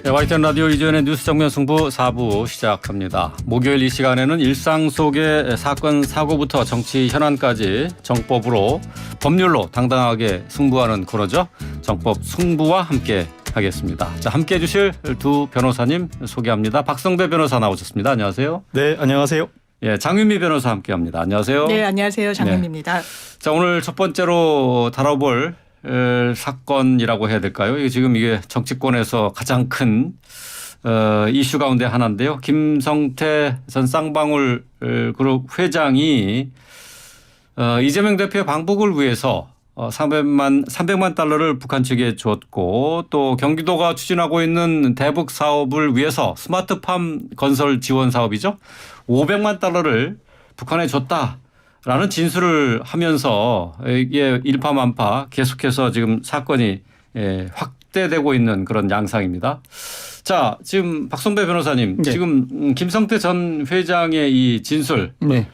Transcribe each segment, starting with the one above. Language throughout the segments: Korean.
네, YTN 라디오 이주연의 뉴스 정면 승부 4부 시작합니다. 목요일 이 시간에는 일상 속의 사건, 사고부터 정치 현안까지 정법으로 법률로 당당하게 승부하는 코너죠. 정법 승부와 함께 하겠습니다. 자, 함께해 주실 두 변호사님 소개합니다. 박성배 변호사 나오셨습니다. 안녕하세요. 네, 안녕하세요. 예, 장윤미 변호사 함께합니다. 안녕하세요. 네, 안녕하세요. 장윤미입니다. 네. 자, 오늘 첫 번째로 다뤄볼 사건이라고 해야 될까요? 이게 지금 이게 정치권에서 가장 큰 이슈 가운데 하나인데요. 김성태 전 쌍방울 그룹 회장이 이재명 대표의 방북을 위해서 300만 달러를 북한 측에 줬고 또 경기도가 추진하고 있는 대북 사업을 위해서 스마트팜 건설 지원 사업이죠. 500만 달러를 북한에 줬다라는 진술을 하면서 이게 일파만파 계속해서 지금 사건이 확대되고 있는 그런 양상입니다. 자, 지금 박성배 변호사님, 네. 지금 김성태 전 회장의 이 진술 네.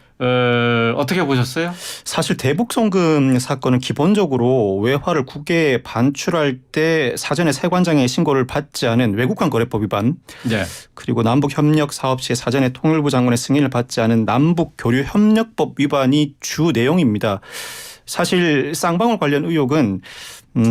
어떻게 보셨어요? 사실 대북 송금 사건은 기본적으로 외화를 국외에 반출할 때 사전에 세관장의 신고를 받지 않은 외국환 거래법 위반, 네. 그리고 남북 협력 사업 시에 사전에 통일부 장관의 승인을 받지 않은 남북 교류 협력법 위반이 주 내용입니다. 사실 쌍방울 관련 의혹은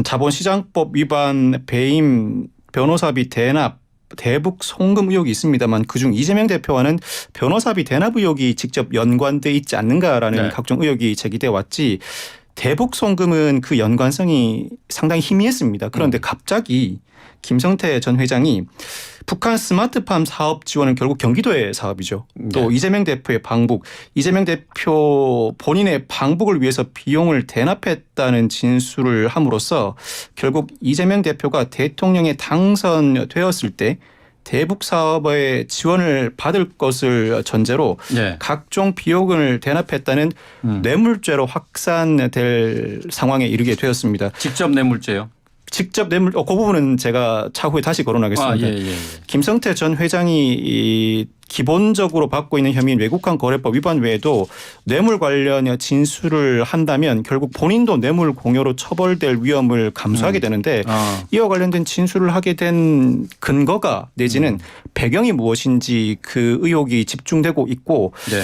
자본시장법 위반, 배임, 변호사비 대납, 대북 송금 의혹이 있습니다만 그중 이재명 대표와는 변호사비 대납 의혹이 직접 연관돼 있지 않는가라는 네. 각종 의혹이 제기돼 왔지 대북 송금은 그 연관성이 상당히 희미했습니다. 그런데 갑자기 김성태 전 회장이 북한 스마트팜 사업 지원은 결국 경기도의 사업이죠. 또 네. 이재명 대표의 방북, 이재명 대표 본인의 방북을 위해서 비용을 대납했다는 진술을 함으로써 결국 이재명 대표가 대통령에 당선되었을 때 대북 사업에 지원을 받을 것을 전제로 네. 각종 비용을 대납했다는 뇌물죄로 확산될 상황에 이르게 되었습니다. 직접 뇌물죄요? 직접 뇌물, 그 부분은 제가 차후에 다시 거론하겠습니다. 예. 김성태 전 회장이 기본적으로 받고 있는 혐의인 외국환 거래법 위반 외에도 뇌물 관련 진술을 한다면 결국 본인도 뇌물 공여로 처벌될 위험을 감수하게 되는데 이와 관련된 진술을 하게 된 근거가 내지는 배경이 무엇인지 그 의혹이 집중되고 있고 네.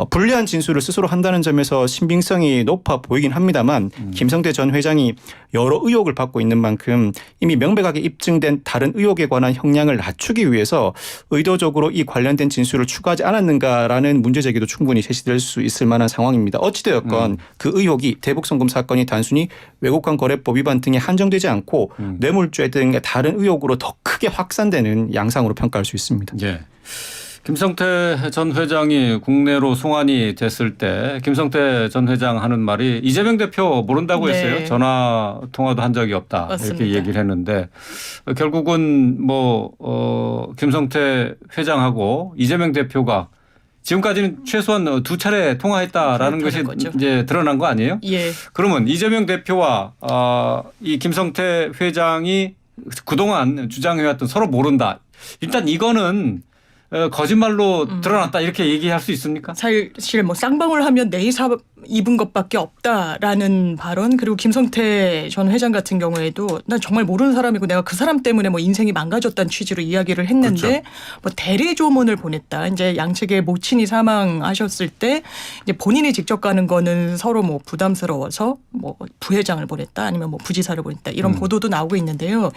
불리한 진술을 스스로 한다는 점에서 신빙성이 높아 보이긴 합니다만 김성태 전 회장이 여러 의혹을 받고 있는 만큼 이미 명백하게 입증된 다른 의혹에 관한 형량을 낮추기 위해서 의도적으로 이 관련된 진술을 추가하지 않았는가라는 문제제기도 충분히 제시될 수 있을 만한 상황입니다. 어찌되었건 그 의혹이 대북송금 사건이 단순히 외국환 거래법 위반 등에 한정되지 않고 뇌물죄 등의 다른 의혹으로 더 크게 확산되는 양상으로 평가할 수 있습니다. 네. 김성태 전 회장이 국내로 송환이 됐을 때 김성태 전 회장 하는 말이 이재명 대표 모른다고 네. 했어요. 전화 통화도 한 적이 없다. 맞습니다. 이렇게 얘기를 했는데 결국은 김성태 회장하고 이재명 대표가 지금까지는 최소한 두 차례 통화했다라는 것이 거죠. 이제 드러난 거 아니에요? 예. 그러면 이재명 대표와 이 김성태 회장이 그동안 주장해왔던 서로 모른다. 일단 이거는 거짓말로 드러났다 이렇게 얘기할 수 있습니까? 사실 쌍방울 하면 네이사 입은 것밖에 없다라는 발언 그리고 김성태 전 회장 같은 경우에도 난 정말 모르는 사람이고 내가 그 사람 때문에 인생이 망가졌다는 취지로 이야기를 했는데 그렇죠. 대리조문을 보냈다. 이제 양측의 모친이 사망하셨을 때 이제 본인이 직접 가는 거는 서로 부담스러워서 부회장을 보냈다 아니면 부지사를 보냈다 이런 보도도 나오고 있는데요.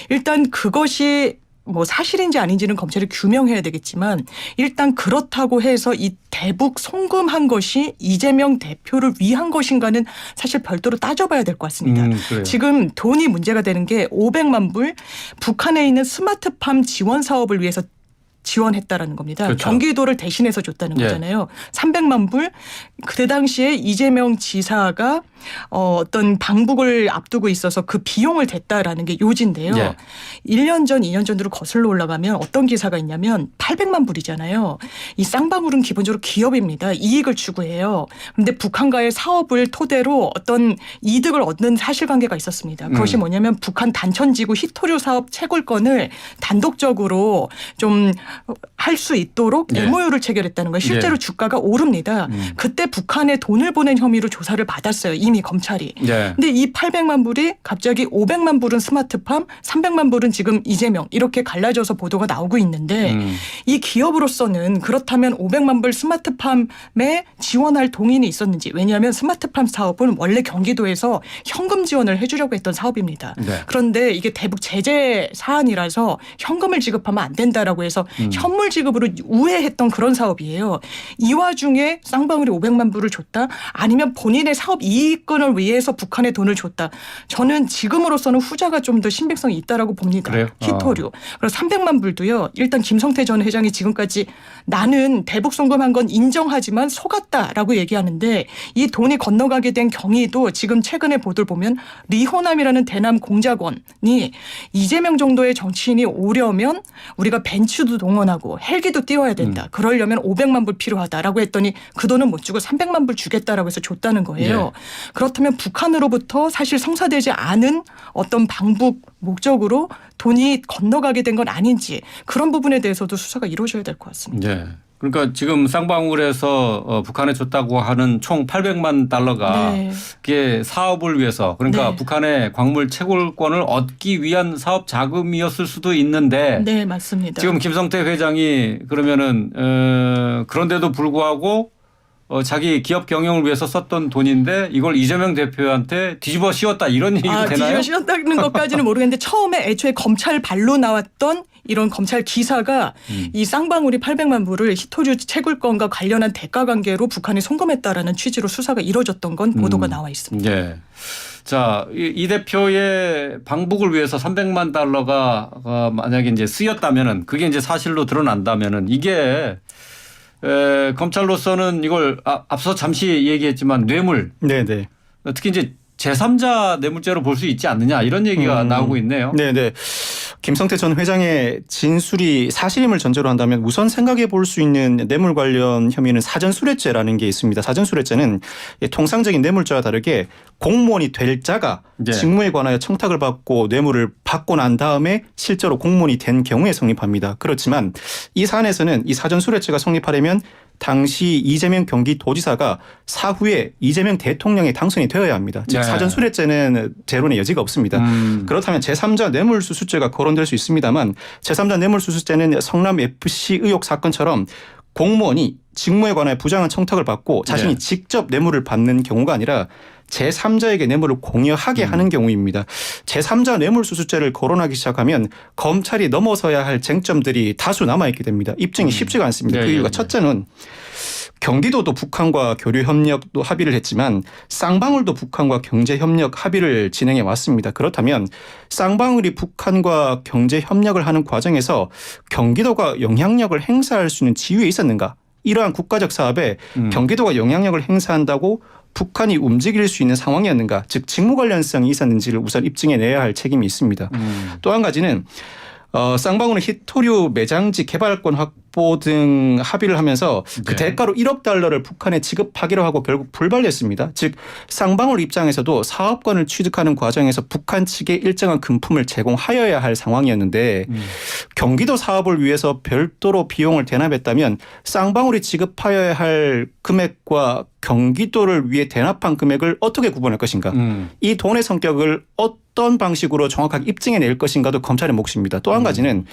일단 그것이 사실인지 아닌지는 검찰이 규명해야 되겠지만 일단 그렇다고 해서 이 대북 송금한 것이 이재명 대표를 위한 것인가는 사실 별도로 따져봐야 될 것 같습니다. 지금 돈이 문제가 되는 게 500만 불 북한에 있는 스마트팜 지원 사업을 위해서 지원했다라는 겁니다. 그렇죠. 경기도를 대신해서 줬다는 거잖아요. 300만 불. 그 당시에 이재명 지사가 어떤 방북을 앞두고 있어서 그 비용을 댔다라는 게 요지인데요. 예. 1년 전, 2년 전으로 거슬러 올라가면 어떤 기사가 있냐면 800만 불이잖아요. 이 쌍방울은 기본적으로 기업입니다. 이익을 추구해요. 그런데 북한과의 사업을 토대로 어떤 이득을 얻는 사실관계가 있었습니다. 그것이 뭐냐면 북한 단천지구 히토류 사업 채굴권을 단독적으로 좀 할 수 있도록 네. MOU를 체결했다는 거예요. 실제로 네. 주가가 오릅니다. 그때 북한에 돈을 보낸 혐의로 조사를 받았어요. 이미 검찰이. 네. 근데 이 800만 불이 갑자기 500만 불은 스마트팜, 300만 불은 지금 이재명 이렇게 갈라져서 보도가 나오고 있는데 이 기업으로서는 그렇다면 500만 불 스마트팜에 지원할 동의는 있었는지. 왜냐하면 스마트팜 사업은 원래 경기도에서 현금 지원을 해주려고 했던 사업입니다. 네. 그런데 이게 대북 제재 사안이라서 현금을 지급하면 안 된다라고 해서 현물 지급으로 우회했던 그런 사업이에요. 이 와중에 쌍방울이 500만 불을 줬다? 아니면 본인의 사업 이익권을 위해서 북한에 돈을 줬다? 저는 지금으로서는 후자가 좀 더 신빙성이 있다라고 봅니다. 그래요? 히토류. 그래서 300만 불도요. 일단 김성태 전 회장이 지금까지 나는 대북 송금한 건 인정하지만 속았다라고 얘기하는데 이 돈이 건너가게 된 경위도 지금 최근에 보도를 보면 리호남이라는 대남 공작원이 이재명 정도의 정치인이 오려면 우리가 벤츠도 동원하고 헬기도 띄워야 된다. 그러려면 500만 불 필요하다라고 했더니 그 돈은 못 주고 300만 불 주겠다라고 해서 줬다는 거예요. 그렇다면 북한으로부터 사실 성사되지 않은 어떤 방북 목적으로 돈이 건너가게 된 건 아닌지 그런 부분에 대해서도 수사가 이루어져야 될 것 같습니다. 네. 그러니까 지금 쌍방울에서 북한에 줬다고 하는 총 800만 달러가 네. 그게 사업을 위해서 그러니까 네. 북한의 광물 채굴권을 얻기 위한 사업 자금이었을 수도 있는데 네, 맞습니다. 지금 김성태 회장이 그러면은 그런데도 불구하고 자기 기업 경영을 위해서 썼던 돈인데 이걸 이재명 대표한테 뒤집어 씌웠다 이런 얘기가 되나요? 뒤집어 씌웠다는 것까지는 모르겠는데 처음에 애초에 검찰 발로 나왔던 이런 검찰 기사가 이 쌍방울이 800만 불을 히토류 채굴권과 관련한 대가 관계로 북한이 송금했다라는 취지로 수사가 이루어졌던 건 보도가 나와 있습니다. 네. 자, 이 대표의 방북을 위해서 300만 달러가 만약에 이제 쓰였다면은 그게 이제 사실로 드러난다면은 이게 검찰로서는 이걸 앞서 잠시 얘기했지만 뇌물, 네네. 특히 이제 제3자 뇌물죄로 볼 수 있지 않느냐 이런 얘기가 나오고 있네요. 네네. 김성태 전 회장의 진술이 사실임을 전제로 한다면 우선 생각해 볼 수 있는 뇌물 관련 혐의는 사전수뢰죄라는 게 있습니다. 사전수뢰죄는 통상적인 뇌물죄와 다르게 공무원이 될 자가 네. 직무에 관하여 청탁을 받고 뇌물을 받고 난 다음에 실제로 공무원이 된 경우에 성립합니다. 그렇지만 이 사안에서는 이 사전수뢰죄가 성립하려면 당시 이재명 경기도지사가 사후에 이재명 대통령의 당선이 되어야 합니다. 즉 네. 사전수뢰죄는 재론의 여지가 없습니다. 그렇다면 제3자 뇌물수수죄가 거론될 수 있습니다만 제3자 뇌물수수죄는 성남FC 의혹 사건처럼 공무원이 직무에 관하여 부당한 청탁을 받고 자신이 네. 직접 뇌물을 받는 경우가 아니라 제3자에게 뇌물을 공여하게 하는 경우입니다. 제3자 뇌물수수죄를 거론하기 시작하면 검찰이 넘어서야 할 쟁점들이 다수 남아있게 됩니다. 입증이 쉽지가 않습니다. 네, 그 이유가 네, 네. 첫째는 경기도도 북한과 교류 협력도 합의를 했지만 쌍방울도 북한과 경제 협력 합의를 진행해 왔습니다. 그렇다면 쌍방울이 북한과 경제 협력을 하는 과정에서 경기도가 영향력을 행사할 수 있는 지위에 있었는가? 이러한 국가적 사업에 경기도가 영향력을 행사한다고 북한이 움직일 수 있는 상황이었는가? 즉 직무 관련성이 있었는지를 우선 입증해내야 할 책임이 있습니다. 또 한 가지는 쌍방울은 히토류 매장지 개발권 확보 등 합의를 하면서 그 네. 대가로 1억 달러를 북한에 지급하기로 하고 결국 불발됐습니다. 즉 쌍방울 입장에서도 사업권을 취득하는 과정에서 북한 측에 일정한 금품을 제공하여야 할 상황이었는데 경기도 사업을 위해서 별도로 비용을 대납했다면 쌍방울이 지급하여야 할 금액과 경기도를 위해 대납한 금액을 어떻게 구분할 것인가? 이 돈의 성격을 어떤 방식으로 정확하게 입증해낼 것인가도 검찰의 몫입니다. 또 한 가지는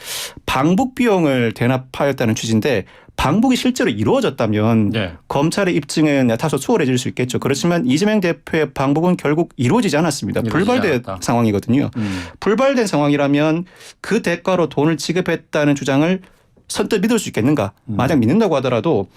방북 비용을 대납하였다는 취지인데 방북이 실제로 이루어졌다면 네. 검찰의 입증은 다소 수월해질 수 있겠죠. 그렇지만 이재명 대표의 방북은 결국 이루어지지 않았습니다. 이루어지지 불발된 않았다. 상황이거든요. 불발된 상황이라면 그 대가로 돈을 지급했다는 주장을 선뜻 믿을 수 있겠는가? 만약 믿는다고 하더라도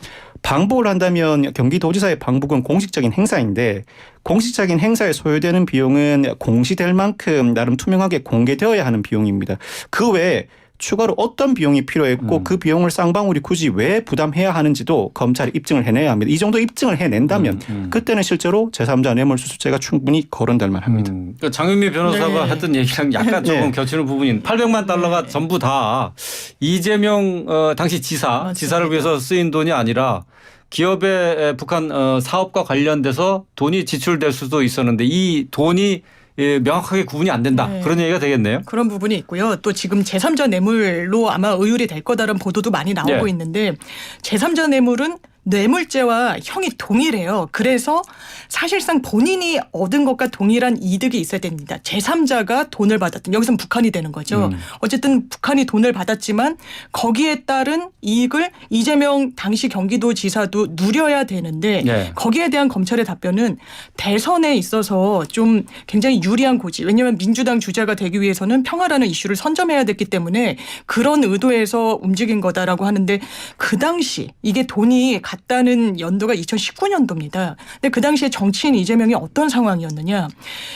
방북을 한다면 경기도지사의 방북은 공식적인 행사인데 공식적인 행사에 소요되는 비용은 공시될 만큼 나름 투명하게 공개되어야 하는 비용입니다. 그 외에 추가로 어떤 비용이 필요했고 그 비용을 쌍방울이 굳이 왜 부담해야 하는지도 검찰이 입증을 해내야 합니다. 이 정도 입증을 해낸다면 그때는 실제로 제3자 뇌물수수죄가 충분히 거론될 만합니다. 그러니까 장윤미 변호사가 네. 했던 얘기랑 약간 조금 네. 겹치는 부분인 800만 달러가 전부 다 이재명 당시 맞습니다. 지사를 위해서 쓰인 돈이 아니라 기업의 북한 사업과 관련돼서 돈이 지출될 수도 있었는데 이 돈이 명확하게 구분이 안 된다. 네. 그런 얘기가 되겠네요. 그런 부분이 있고요. 또 지금 제3자 뇌물로 아마 의율이 될 거다라는 보도도 많이 나오고 네. 있는데 제3자 뇌물은 뇌물죄와 형이 동일해요. 그래서 사실상 본인이 얻은 것과 동일한 이득이 있어야 됩니다. 제3자가 돈을 받았든 여기서는 북한이 되는 거죠. 어쨌든 북한이 돈을 받았지만 거기에 따른 이익을 이재명 당시 경기도지사도 누려야 되는데 네. 거기에 대한 검찰의 답변은 대선에 있어서 좀 굉장히 유리한 고지. 왜냐하면 민주당 주자가 되기 위해서는 평화라는 이슈를 선점해야 됐기 때문에 그런 의도에서 움직인 거다라고 하는데 그 당시 이게 돈이 갔다는 연도가 2019년도입니다. 근데 그 당시에 정치인 이재명이 어떤 상황이었느냐.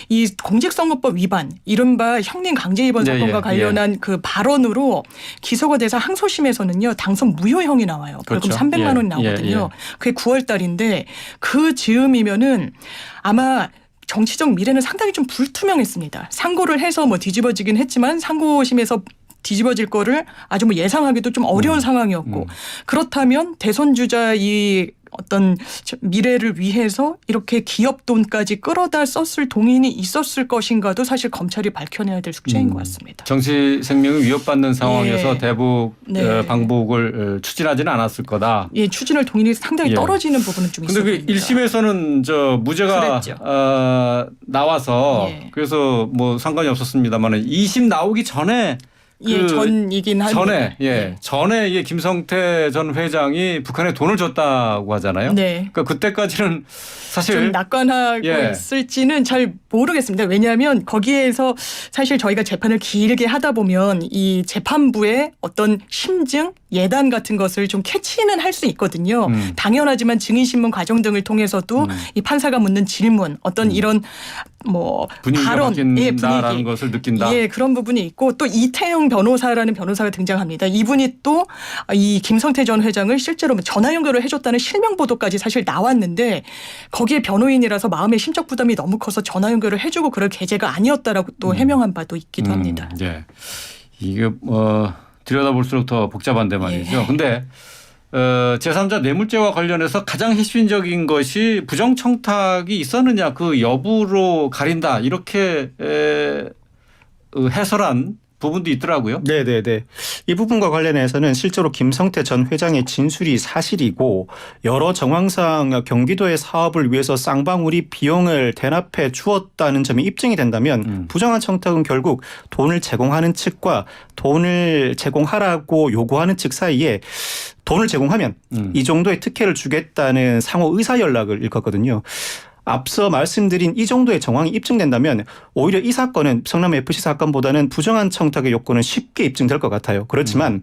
이 공직선거법 위반, 이른바 형님 강제 입원 예, 사건과 예, 관련한 그 발언으로 기소가 돼서 항소심에서는요. 당선 무효형이 나와요. 벌금 그렇죠. 300만 원이 예, 나오거든요. 예. 그게 9월 달인데 그 즈음이면은 아마 정치적 미래는 상당히 좀 불투명했습니다. 상고를 해서 뭐 뒤집어지긴 했지만 상고심에서 뒤집어질 거를 아주 뭐 예상하기도 좀 어려운 상황이었고 그렇다면 대선 주자 이 어떤 미래를 위해서 이렇게 기업 돈까지 끌어다 썼을 동인이 있었을 것인가도 사실 검찰이 밝혀내야 될 숙제인 것 같습니다. 정치 생명이 위협받는 상황에서 예. 대북 네. 방북을 추진하지는 않았을 거다. 예, 추진할 동인이 상당히 예. 떨어지는 부분은 좀 있어 근데 그 보입니다. 1심에서는 저 무죄가 그랬죠. 나와서 예. 그래서 뭐 상관이 없었습니다만 2심 나오기 전에 예, 전이긴 한데. 전에 예. 전에 이게 김성태 전 회장이 북한에 돈을 줬다고 하잖아요. 네. 그러니까 그때까지는 사실 좀 낙관하고 예. 있을지는 잘 모르겠습니다. 왜냐하면 거기에서 사실 저희가 재판을 길게 하다 보면 이 재판부의 어떤 심증, 예단 같은 것을 좀 캐치는 할 수 있거든요. 당연하지만 증인신문 과정 등을 통해서도 이 판사가 묻는 질문, 어떤 이런 뭐 분위기가 발언, 바뀐다라는 분위기. 것을 느낀다. 예, 그런 부분이 있고 또 이태영 변호사라는 변호사가 등장합니다. 이분이 또 이 김성태 전 회장을 실제로 전화 연결을 해줬다는 실명 보도까지 사실 나왔는데 거기에 변호인이라서 마음의 심적 부담이 너무 커서 전화 연결을 해주고 그럴 계제가 아니었다라고 또 해명한 바도 있기도 합니다. 예. 이게 들여다볼수록 더 복잡한데 말이죠. 예. 근데 제3자 뇌물죄와 관련해서 가장 핵심적인 것이 부정청탁이 있었느냐 그 여부로 가린다 이렇게 해설한 부분도 있더라고요. 네네네. 이 부분과 관련해서는 실제로 김성태 전 회장의 진술이 사실이고 여러 정황상 경기도의 사업을 위해서 쌍방울이 비용을 대납해 주었다는 점이 입증이 된다면 부정한 청탁은 결국 돈을 제공하는 측과 돈을 제공하라고 요구하는 측 사이에 돈을 제공하면 이 정도의 특혜를 주겠다는 상호 의사 연락을 일컫거든요. 앞서 말씀드린 이 정도의 정황이 입증된다면 오히려 이 사건은 성남FC 사건보다는 부정한 청탁의 요건은 쉽게 입증될 것 같아요. 그렇지만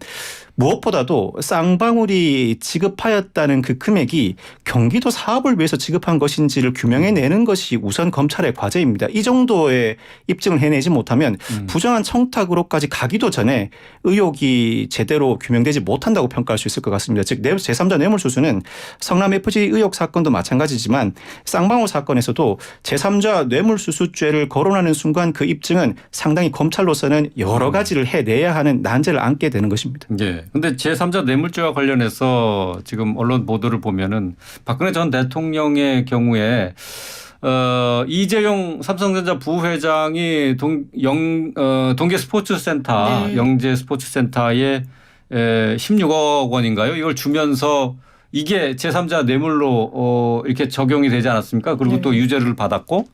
무엇보다도 쌍방울이 지급하였다는 그 금액이 경기도 사업을 위해서 지급한 것인지를 규명해내는 것이 우선 검찰의 과제입니다. 이 정도의 입증을 해내지 못하면 부정한 청탁으로까지 가기도 전에 의혹이 제대로 규명되지 못한다고 평가할 수 있을 것 같습니다. 즉 제3자 뇌물수수는 성남FC 의혹 사건도 마찬가지지만 쌍방울 사건에서도 제3자 뇌물수수죄를 거론하는 순간 그 입증은 상당히 검찰로서는 여러 가지를 해내야 하는 난제를 안게 되는 것입니다. 예. 근데 제3자 뇌물죄와 관련해서 지금 언론 보도를 보면은 박근혜 전 대통령의 경우에 이재용 삼성전자 부회장이 동계 스포츠센터, 네. 영재 스포츠센터에 16억 원인가요? 이걸 주면서 이게 제3자 뇌물로 이렇게 적용이 되지 않았습니까? 그리고 네. 또 유죄를 받았고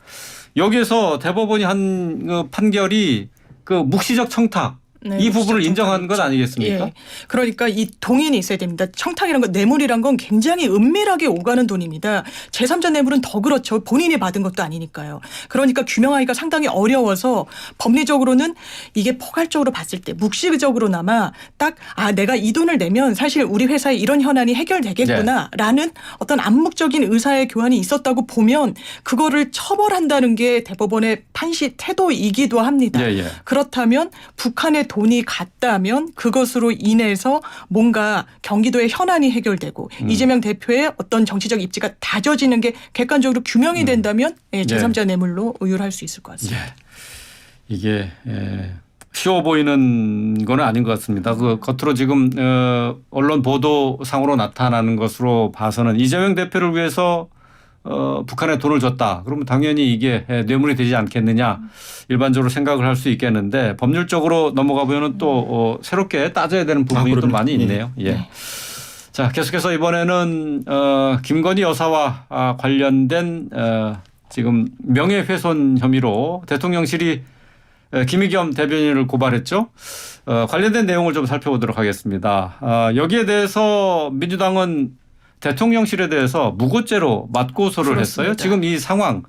여기에서 대법원이 한 판결이 그 묵시적 청탁 네, 이 부분을 묵시적 인정한 것 아니겠습니까? 예. 그러니까 이 동인이 있어야 됩니다. 청탁이란 건 뇌물이란 건 굉장히 은밀하게 오가는 돈입니다. 제3자 뇌물은 더 그렇죠. 본인이 받은 것도 아니니까요. 그러니까 규명하기가 상당히 어려워서 법리적으로는 이게 포괄적으로 봤을 때 묵시적으로나마 딱 내가 이 돈을 내면 사실 우리 회사에 이런 현안이 해결되겠구나라는 어떤 암묵적인 의사의 교환이 있었다고 보면 그거를 처벌한다는 게 대법원의 판시 태도이기도 합니다. 예, 예. 그렇다면 북한의 돈이 갔다면 그것으로 인해서 뭔가 경기도의 현안이 해결되고 이재명 대표의 어떤 정치적 입지가 다져지는 게 객관적으로 규명이 된다면 제3자 뇌물로 의율할 수 있을 것 같습니다. 예. 이게 쉬워 보이는 건 아닌 것 같습니다. 그 겉으로 지금 언론 보도상으로 나타나는 것으로 봐서는 이재명 대표를 위해서 북한에 돈을 줬다. 그러면 당연히 이게 뇌물이 되지 않겠느냐 일반적으로 생각을 할 수 있겠는데 법률적으로 넘어가 보면은 또 새롭게 따져야 되는 부분이 또 많이 있네요. 예. 자, 계속해서 이번에는 김건희 여사와 관련된 지금 명예훼손 혐의로 대통령실이 김의겸 대변인을 고발했죠. 관련된 내용을 좀 살펴보도록 하겠습니다. 여기에 대해서 민주당은 대통령실에 대해서 무고죄로 맞고소를 했어요. 지금 이 상황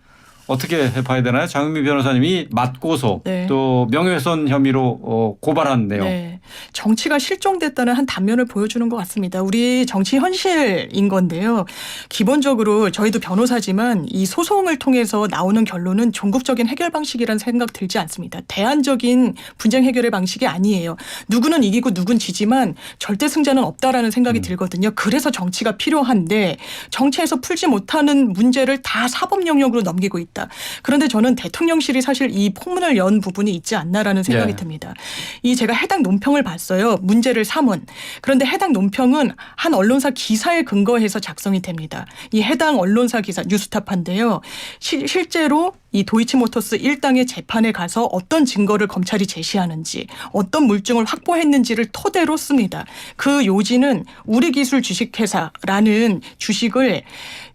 어떻게 봐야 되나요? 장윤미 변호사님이 맞고소 네. 또 명예훼손 혐의로 고발한 내용. 네. 정치가 실종됐다는 한 단면을 보여주는 것 같습니다. 우리 정치 현실인 건데요. 기본적으로 저희도 변호사지만 이 소송을 통해서 나오는 결론은 종국적인 해결 방식이라는 생각 들지 않습니다. 대안적인 분쟁 해결의 방식이 아니에요. 누구는 이기고 누군 지지만 절대 승자는 없다라는 생각이 들거든요. 그래서 정치가 필요한데 정치에서 풀지 못하는 문제를 다 사법 영역으로 넘기고 있다. 그런데 저는 대통령실이 사실 이 폭문을 연 부분이 있지 않나라는 생각이 듭니다. 이 제가 해당 논평을 봤어요. 문제를 삼은. 그런데 해당 논평은 한 언론사 기사에 근거해서 작성이 됩니다. 이 해당 언론사 기사 뉴스타파인데요. 실제로 이 도이치모터스 1당의 재판에 가서 어떤 증거를 검찰이 제시하는지 어떤 물증을 확보했는지를 토대로 씁니다. 그 요지는 우리기술 주식회사라는 주식을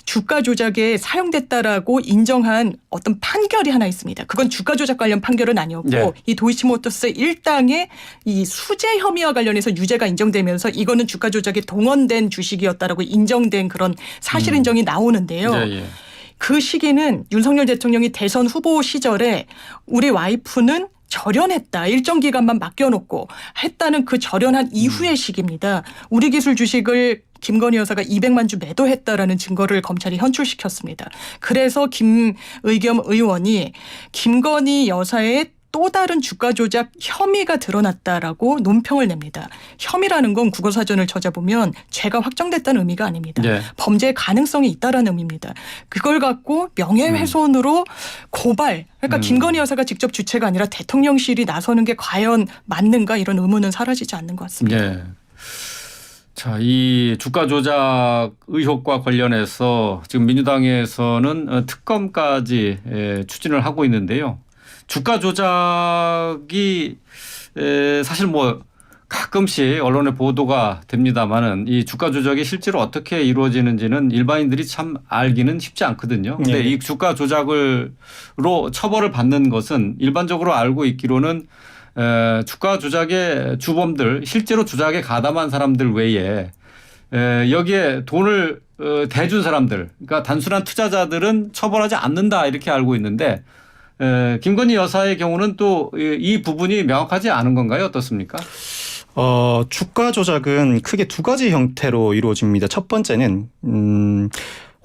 주가 조작에 사용됐다라고 인정한 어떤 판결이 하나 있습니다. 그건 주가 조작 관련 판결은 아니었고 네. 이 도이치모터스 1당의 이 수재 혐의와 관련해서 유죄가 인정되면서 이거는 주가 조작에 동원된 주식이었다라고 인정된 그런 사실 인정이 나오는데요. 그 시기는 윤석열 대통령이 대선 후보 시절에 우리 와이프는 절연했다. 일정 기간만 맡겨놓고 했다는 그 절연한 이후의 시기입니다. 우리 기술 주식을 김건희 여사가 200만 주 매도했다라는 증거를 검찰이 현출시켰습니다. 그래서 김의겸 의원이 김건희 여사의 또 다른 주가 조작 혐의가 드러났다라고 논평을 냅니다. 혐의라는 건 국어사전을 찾아보면 죄가 확정됐다는 의미가 아닙니다. 네. 범죄의 가능성이 있다라는 의미입니다. 그걸 갖고 명예훼손으로 고발. 그러니까 김건희 여사가 직접 주체가 아니라 대통령실이 나서는 게 과연 맞는가 이런 의문은 사라지지 않는 것 같습니다. 네. 자, 이 주가 조작 의혹과 관련해서 지금 민주당에서는 특검까지 추진을 하고 있는데요. 주가 조작이 사실 뭐 가끔씩 언론에 보도가 됩니다마는 이 주가 조작이 실제로 어떻게 이루어지는지는 일반인들이 참 알기는 쉽지 않거든요. 근데 이 주가 조작으로 처벌을 받는 것은 일반적으로 알고 있기로는 주가 조작의 주범들 실제로 조작에 가담한 사람들 외에 여기에 돈을 대준 사람들 그러니까 단순한 투자자들은 처벌하지 않는다 이렇게 알고 있는데 김건희 여사의 경우는 또 이 부분이 명확하지 않은 건가요? 어떻습니까? 주가 조작은 크게 두 가지 형태로 이루어집니다. 첫 번째는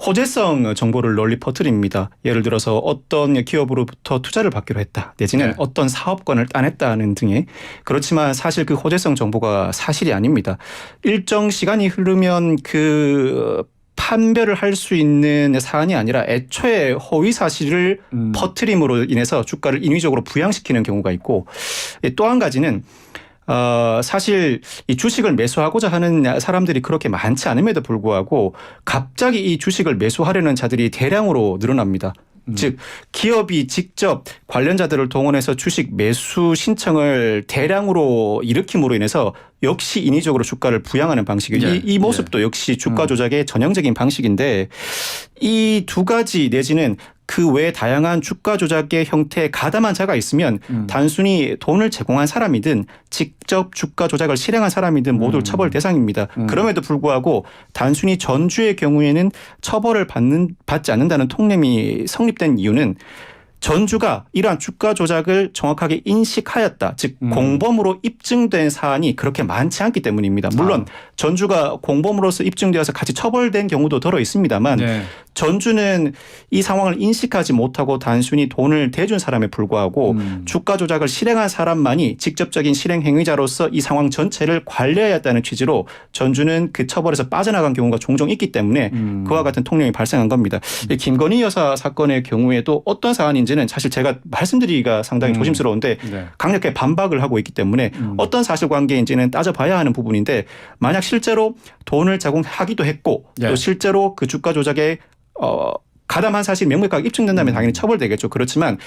호재성 정보를 널리 퍼뜨립니다. 예를 들어서 어떤 기업으로부터 투자를 받기로 했다. 내지는 어떤 사업권을 따냈다는 등의 그렇지만 사실 그 호재성 정보가 사실이 아닙니다. 일정 시간이 흐르면 그 판별을 할 수 있는 사안이 아니라 애초에 허위 사실을 퍼뜨림으로 인해서 주가를 인위적으로 부양시키는 경우가 있고 또 한 가지는 사실 이 주식을 매수하고자 하는 사람들이 그렇게 많지 않음에도 불구하고 갑자기 이 주식을 매수하려는 자들이 대량으로 늘어납니다. 즉 기업이 직접 관련자들을 동원해서 주식 매수 신청을 대량으로 일으킴으로 인해서 역시 인위적으로 주가를 부양하는 방식이에요. 이 모습도 역시 주가 조작의 전형적인 방식인데 이 두 가지 내지는 그 외에 다양한 주가 조작의 형태에 가담한 자가 있으면 단순히 돈을 제공한 사람이든 직접 주가 조작을 실행한 사람이든 모두 처벌 대상입니다. 그럼에도 불구하고 단순히 전주의 경우에는 처벌을 받지 않는다는 통념이 성립된 이유는 전주가 이러한 주가 조작을 정확하게 인식하였다. 즉 공범으로 입증된 사안이 그렇게 많지 않기 때문입니다. 물론 전주가 공범으로서 입증되어서 같이 처벌된 경우도 들어 있습니다만 전주는 이 상황을 인식하지 못하고 단순히 돈을 대준 사람에 불과하고 주가 조작을 실행한 사람만이 직접적인 실행 행위자로서 이 상황 전체를 관리해야 한다는 취지로 전주는 그 처벌에서 빠져나간 경우가 종종 있기 때문에 그와 같은 통념이 발생한 겁니다. 김건희 여사 사건의 경우에도 어떤 사안인지는 사실 제가 말씀드리기가 상당히 조심스러운데 강력하게 반박을 하고 있기 때문에 어떤 사실관계인지는 따져봐야 하는 부분인데 만약 실제로 돈을 제공하기도 했고 또 실제로 그 주가 조작에 가담한 사실이 명백하게 입증된다면 당연히 처벌되겠죠. 그렇지만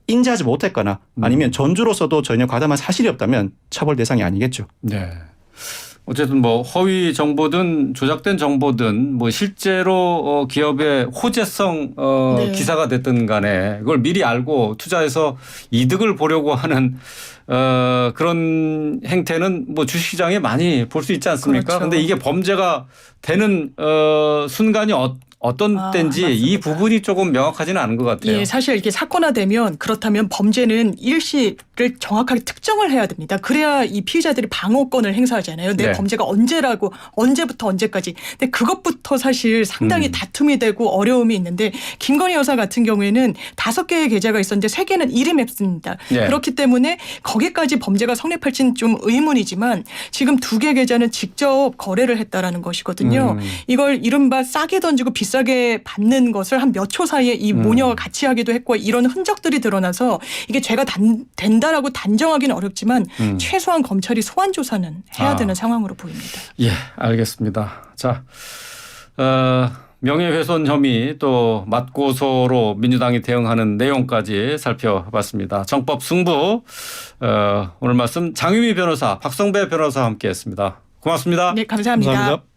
인지하지 못했거나 아니면 전주로서도 전혀 가담한 사실이 없다면 처벌 대상이 아니겠죠. 네. 어쨌든 뭐 허위 정보든 조작된 정보든 뭐 실제로 기업의 호재성 네. 기사가 됐든 간에 그걸 미리 알고 투자해서 이득을 보려고 하는 그런 행태는 뭐 주식시장에 많이 볼 수 있지 않습니까? 그런데 그렇죠. 이게 범죄가 되는 순간이 어떤 때인지 이 맞습니다. 부분이 조금 명확하지는 않은 것 같아요. 예, 사실 이게 사건화되면 그렇다면 범죄는 일시를 정확하게 특정을 해야 됩니다. 그래야 이 피의자들이 방어권을 행사하잖아요. 내 네. 범죄가 언제라고 언제부터 언제까지. 근데 그것부터 사실 상당히 다툼이 되고 어려움이 있는데 김건희 여사 같은 경우에는 5개의 계좌가 있었는데 3개는 이름앱습니다. 네. 그렇기 때문에 거기까지 범죄가 성립할지는 좀 의문이지만 지금 2개 계좌는 직접 거래를 했다라는 것이거든요. 이걸 이른바 싸게 던지고 비싸게 받는 것을 한 몇 초 사이에 이 모녀가 같이 하기도 했고 이런 흔적들이 드러나서 이게 죄가 된다라고 단정하기는 어렵지만 최소한 검찰이 소환 조사는 해야 되는 상황으로 보입니다. 예, 알겠습니다. 자, 명예훼손 혐의 또 맞고소로 민주당이 대응하는 내용까지 살펴봤습니다. 정법 승부 오늘 말씀 장유미 변호사, 박성배 변호사와 함께했습니다. 고맙습니다. 네, 감사합니다. 감사합니다.